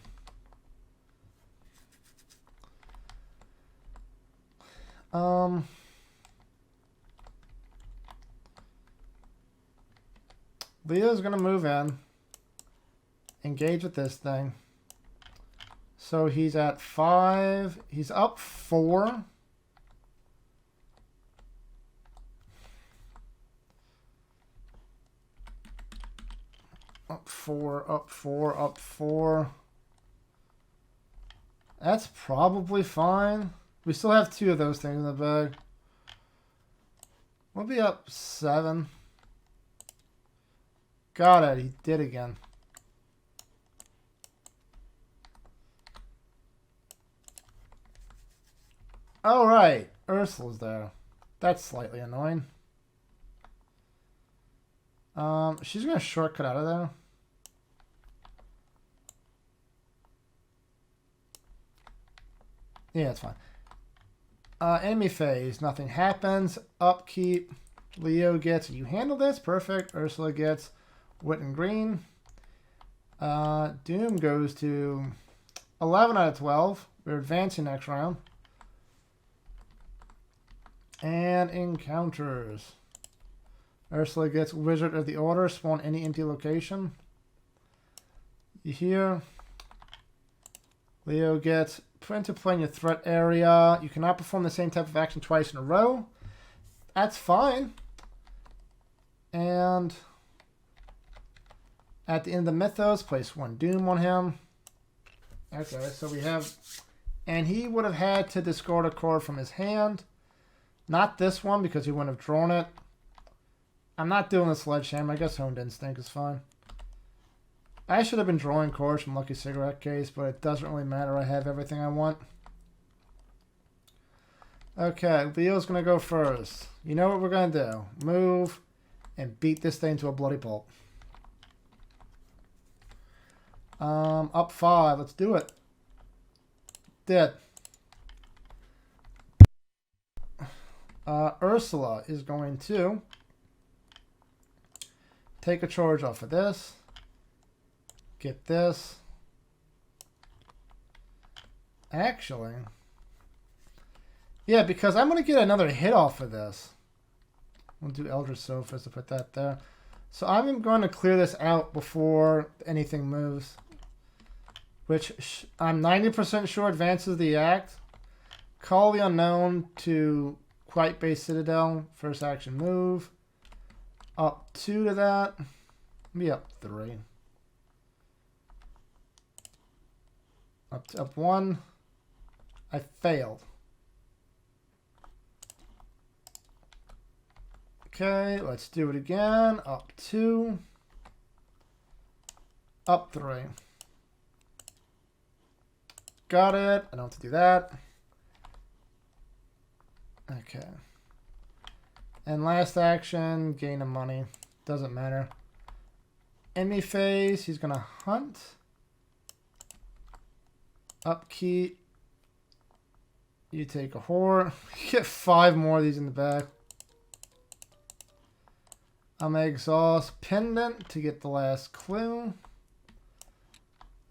Leo's gonna move in. Engage with this thing. So he's at 5. He's up 4. Up 4, up 4, up 4. That's probably fine. We still have 2 of those things in the bag. We'll be up 7. Got it. He did again. All right. Ursula's there. That's slightly annoying. She's going to shortcut out of there. Yeah, it's fine. Enemy phase. Nothing happens. Upkeep. Leo gets, you handle this. Perfect. Ursula gets wit and green. Doom goes to 11 out of 12. We're advancing next round. And encounters. Ursula gets Wizard of the Order. Spawn any empty location. You hear. Leo gets put into play in your threat area. You cannot perform the same type of action twice in a row. That's fine. And at the end of the Mythos, place 1 Doom on him. Okay, so we have... And he would have had to discard a card from his hand. Not this one, because he wouldn't have drawn it. I'm not doing the Sledgehammer. I guess Honed Instinct is fine. I should have been drawing cards from Lucky Cigarette Case, but it doesn't really matter. I have everything I want. Okay, Leo's going to go first. You know what we're going to do. Move and beat this thing to a bloody pulp. Up 5. Let's do it. Dead. Ursula is going to take a charge off of this. Get this. Actually, yeah, because I'm going to get another hit off of this. We'll do Eldritch Sophist to put that there. So I'm going to clear this out before anything moves. Which I'm 90% sure advances the act. Call the Unknown to Quiet Base Citadel. First action move. Up 2 to that. Be up 3. Up 1. I failed. Okay, let's do it again. Up 2. Up 3. Got it. I don't have to do that. Okay. And last action, gain of money. Doesn't matter. Enemy phase, he's going to hunt. Upkeep. You take a whore. You get 5 more of these in the back. I'm going to exhaust Pendant to get the last clue.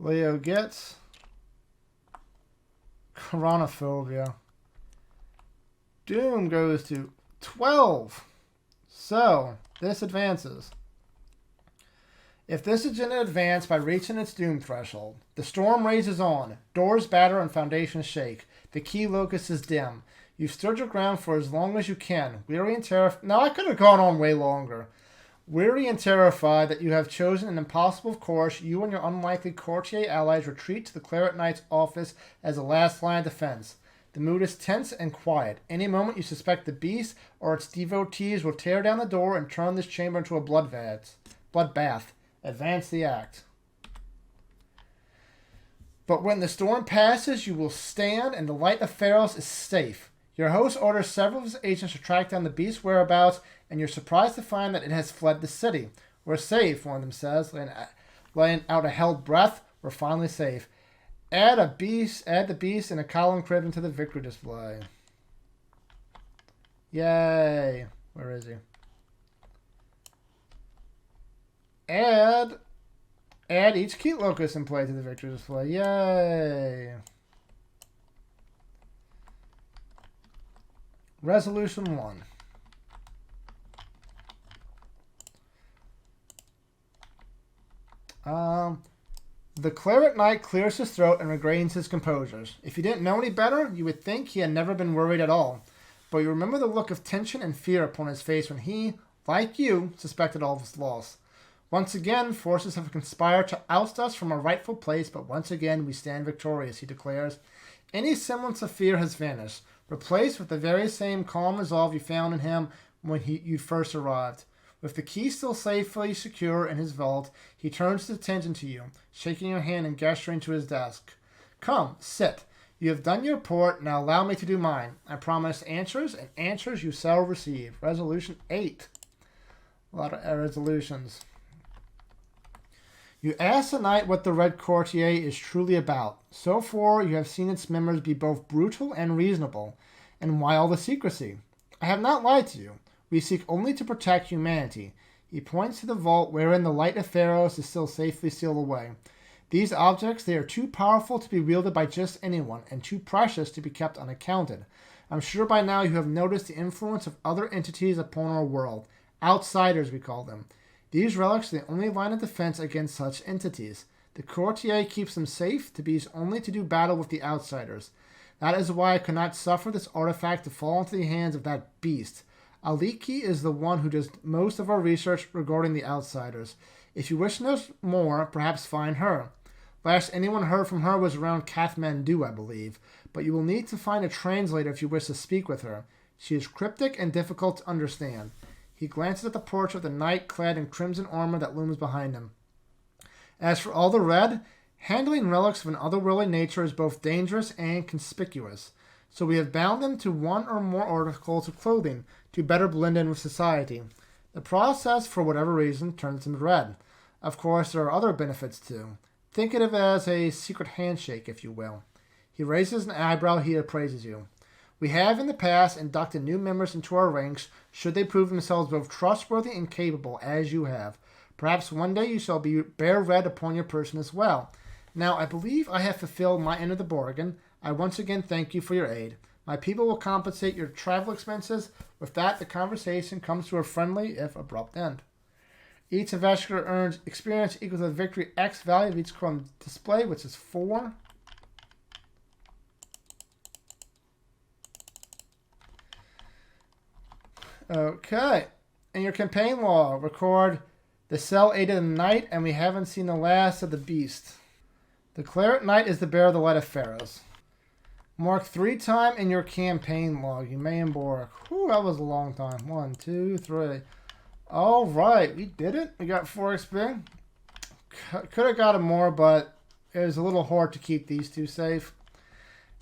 Leo gets Chronophobia. Doom goes to 12. So, this advances. If this is in advance by reaching its doom threshold, the storm rages on, doors batter and foundations shake. The key locus is dim. You've stood your ground for as long as you can, weary and terrified. Now, I could have gone on way longer. Weary and terrified that you have chosen an impossible course, you and your unlikely courtier allies retreat to the Claret Knight's office as a last line of defense. The mood is tense and quiet. Any moment you suspect the beast or its devotees will tear down the door and turn this chamber into a bloodbath. Advance the act. But when the storm passes, you will stand, and the light of Pharos is safe. Your host orders several of his agents to track down the beast's whereabouts, and you're surprised to find that it has fled the city. We're safe, one of them says, laying out a held breath. We're finally safe. Add the beast and a column crib into the victory display. Yay. Where is he? Add each key locus in play to the victory display. Yay. Resolution 1. The Claret Knight clears his throat and regains his composure. If you didn't know any better, you would think he had never been worried at all. But you remember the look of tension and fear upon his face when he, like you, suspected all of his loss. Once again, forces have conspired to oust us from our rightful place, but once again we stand victorious, he declares. Any semblance of fear has vanished, replaced with the very same calm resolve you found in him when you first arrived. With the key still safely secure in his vault, he turns his attention to you, shaking your hand and gesturing to his desk. Come, sit. You have done your report, now allow me to do mine. I promise answers, and answers you shall receive. Resolution 8. A lot of resolutions. You ask the knight what the Red Courtier is truly about. So far, you have seen its members be both brutal and reasonable. And why all the secrecy? I have not lied to you. We seek only to protect humanity. He points to the vault wherein the light of Pharos is still safely sealed away. These objects, they are too powerful to be wielded by just anyone, and too precious to be kept unaccounted. I'm sure by now you have noticed the influence of other entities upon our world. Outsiders, we call them. These relics are the only line of defense against such entities. The courtier keeps them safe to be used only to do battle with the outsiders. That is why I could not suffer this artifact to fall into the hands of that beast. Aliki is the one who does most of our research regarding the outsiders. If you wish to know more, perhaps find her. Last anyone heard from her was around Kathmandu, I believe, but you will need to find a translator if you wish to speak with her. She is cryptic and difficult to understand. He glances at the portrait of the knight clad in crimson armor that looms behind him. As for all the red, handling relics of an otherworldly nature is both dangerous and conspicuous. So we have bound them to one or more articles of clothing to better blend in with society. The process, for whatever reason, turns them red. Of course, there are other benefits too. Think of it as a secret handshake, if you will. He raises an eyebrow, he appraises you. We have in the past inducted new members into our ranks should they prove themselves both trustworthy and capable, as you have. Perhaps one day you shall bear red upon your person as well. Now, I believe I have fulfilled my end of the bargain. I once again thank you for your aid. My people will compensate your travel expenses. With that, the conversation comes to a friendly, if abrupt end. Each investigator earns experience equal to the victory X value of each column display, which is 4. Okay. In your campaign log, record the cell aided the knight, and we haven't seen the last of the beast. The Claret Knight is the bearer of the light of Pharos. Mark 3 times in your campaign log. You may embark. Whew, that was a long time. 1, 2, 3. All right, we did it. We got 4 XP. Could have gotten more, but it was a little hard to keep these two safe.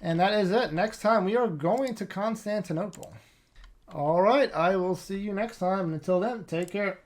And that is it. Next time we are going to Constantinople. All right, I will see you next time. Until then, take care.